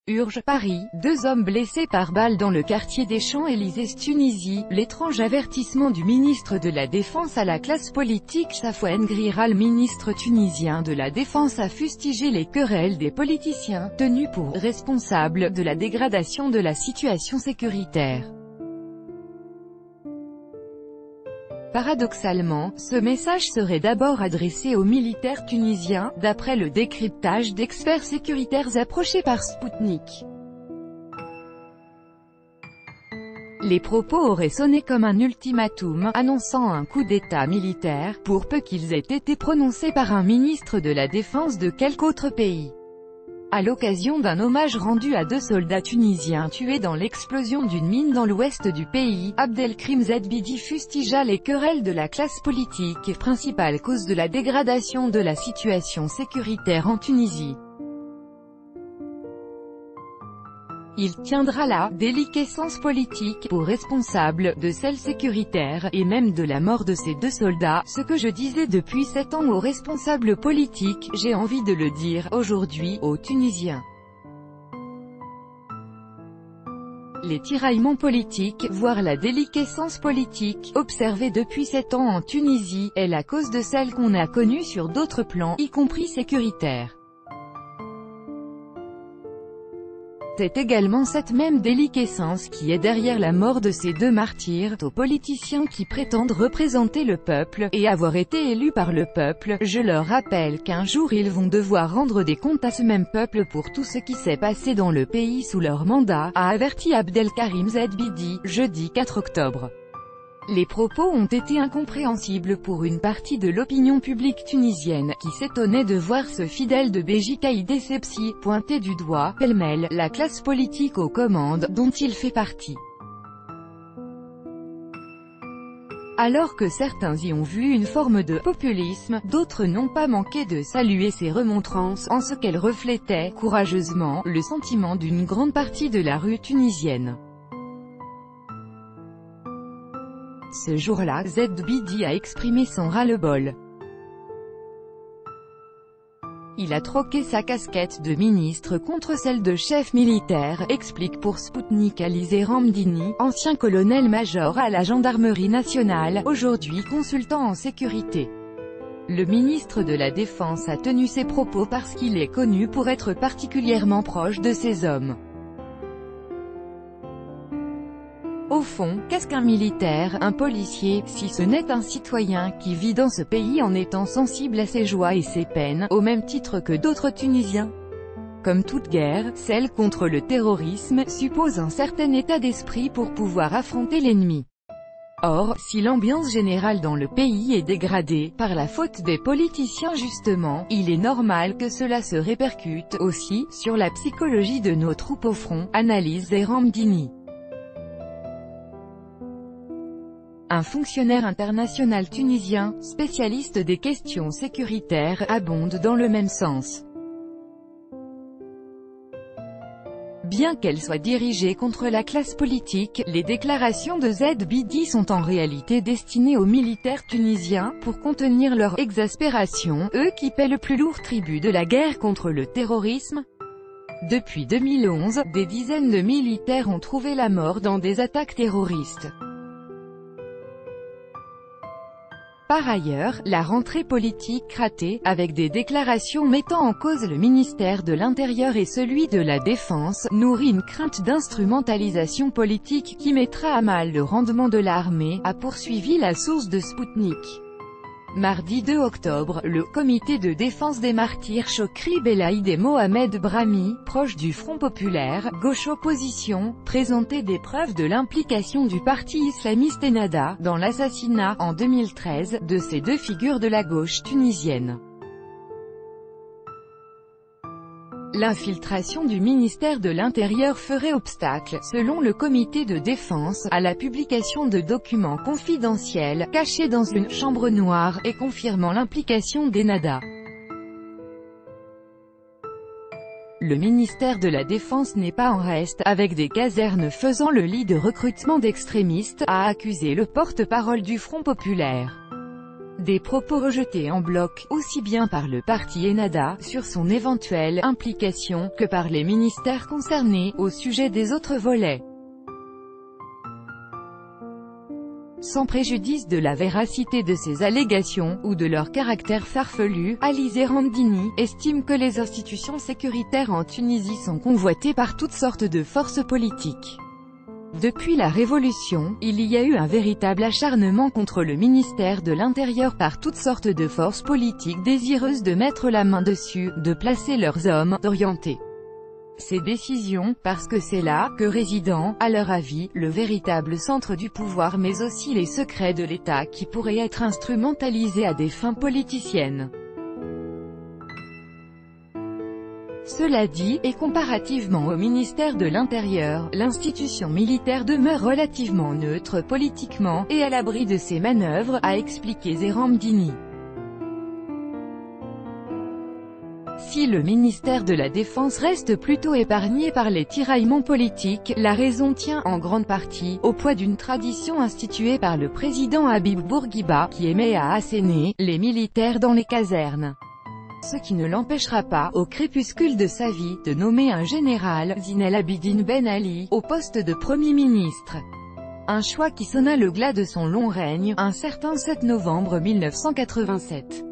Urge, Paris, 2 hommes blessés par balle dans le quartier des Champs-Élysées, Tunisie. L'étrange avertissement du ministre de la Défense à la classe politique Safwan Grirah. Le ministre tunisien de la Défense a fustigé les querelles des politiciens, tenus pour responsables de la dégradation de la situation sécuritaire. Paradoxalement, ce message serait d'abord adressé aux militaires tunisiens, d'après le décryptage d'experts sécuritaires approchés par Sputnik. Les propos auraient sonné comme un ultimatum, annonçant un coup d'État militaire, pour peu qu'ils aient été prononcés par un ministre de la Défense de quelque autre pays. À l'occasion d'un hommage rendu à 2 soldats tunisiens tués dans l'explosion d'une mine dans l'ouest du pays, Abdelkrim Zedbidi fustigea les querelles de la classe politique, principale cause de la dégradation de la situation sécuritaire en Tunisie. Il tiendra la déliquescence politique pour responsable de celle sécuritaire, et même de la mort de ces 2 soldats, ce que je disais depuis 7 ans aux responsables politiques, j'ai envie de le dire, aujourd'hui, aux Tunisiens. Les tiraillements politiques, voire la déliquescence politique, observée depuis 7 ans en Tunisie, est la cause de celle qu'on a connue sur d'autres plans, y compris sécuritaires. C'est également cette même déliquescence qui est derrière la mort de ces 2 martyrs, aux politiciens qui prétendent représenter le peuple, et avoir été élus par le peuple. Je leur rappelle qu'un jour ils vont devoir rendre des comptes à ce même peuple pour tout ce qui s'est passé dans le pays sous leur mandat, a averti Abdelkarim Zedbidi, jeudi 4 octobre. Les propos ont été incompréhensibles pour une partie de l'opinion publique tunisienne, qui s'étonnait de voir ce fidèle de Béji Essebsi pointer du doigt, pêle-mêle, la classe politique aux commandes, dont il fait partie. Alors que certains y ont vu une forme de populisme, d'autres n'ont pas manqué de saluer ces remontrances, en ce qu'elles reflétaient, courageusement, le sentiment d'une grande partie de la rue tunisienne. Ce jour-là, Zedbidi a exprimé son ras-le-bol. Il a troqué sa casquette de ministre contre celle de chef militaire, explique pour Sputnik Alizé Ramdini, ancien colonel-major à la gendarmerie nationale, aujourd'hui consultant en sécurité. Le ministre de la Défense a tenu ses propos parce qu'il est connu pour être particulièrement proche de ces hommes. Au fond, qu'est-ce qu'un militaire, un policier, si ce n'est un citoyen qui vit dans ce pays en étant sensible à ses joies et ses peines, au même titre que d'autres Tunisiens? Comme toute guerre, celle contre le terrorisme suppose un certain état d'esprit pour pouvoir affronter l'ennemi. Or, si l'ambiance générale dans le pays est dégradée, par la faute des politiciens justement, il est normal que cela se répercute, aussi, sur la psychologie de nos troupes au front, analyse Ramdini. Un fonctionnaire international tunisien, spécialiste des questions sécuritaires, abonde dans le même sens. Bien qu'elles soient dirigées contre la classe politique, les déclarations de Zedbidi sont en réalité destinées aux militaires tunisiens, pour contenir leur exaspération, eux qui paient le plus lourd tribut de la guerre contre le terrorisme. Depuis 2011, des dizaines de militaires ont trouvé la mort dans des attaques terroristes. Par ailleurs, la rentrée politique ratée, avec des déclarations mettant en cause le ministère de l'Intérieur et celui de la Défense, nourrit une crainte d'instrumentalisation politique qui mettra à mal le rendement de l'armée, a poursuivi la source de Sputnik. Mardi 2 octobre, le comité de défense des martyrs Chokri Belaïd et Mohamed Brahmi, proche du Front populaire, gauche opposition, présentait des preuves de l'implication du parti islamiste Ennahda, dans l'assassinat, en 2013, de ces 2 figures de la gauche tunisienne. L'infiltration du ministère de l'Intérieur ferait obstacle, selon le comité de défense, à la publication de documents confidentiels, cachés dans une « chambre noire » et confirmant l'implication d'Ennahda. Le ministère de la Défense n'est pas en reste, avec des casernes faisant le lit de recrutement d'extrémistes, a accusé le porte-parole du Front populaire. Des propos rejetés en bloc, aussi bien par le parti Ennahda, sur son éventuelle implication, que par les ministères concernés, au sujet des autres volets. Sans préjudice de la véracité de ces allégations, ou de leur caractère farfelu, Ali Zerandini estime que les institutions sécuritaires en Tunisie sont convoitées par toutes sortes de forces politiques. Depuis la Révolution, il y a eu un véritable acharnement contre le ministère de l'Intérieur par toutes sortes de forces politiques désireuses de mettre la main dessus, de placer leurs hommes, d'orienter ces décisions, parce que c'est là que résident, à leur avis, le véritable centre du pouvoir mais aussi les secrets de l'État qui pourraient être instrumentalisés à des fins politiciennes. Cela dit, et comparativement au ministère de l'Intérieur, l'institution militaire demeure relativement neutre politiquement, et à l'abri de ces manœuvres, a expliqué Zerandini. Si le ministère de la Défense reste plutôt épargné par les tiraillements politiques, la raison tient, en grande partie, au poids d'une tradition instituée par le président Habib Bourguiba, qui aimait à asséner les militaires dans les casernes. Ce qui ne l'empêchera pas, au crépuscule de sa vie, de nommer un général, Zine El Abidine Ben Ali, au poste de Premier ministre. Un choix qui sonna le glas de son long règne, un certain 7 novembre 1987.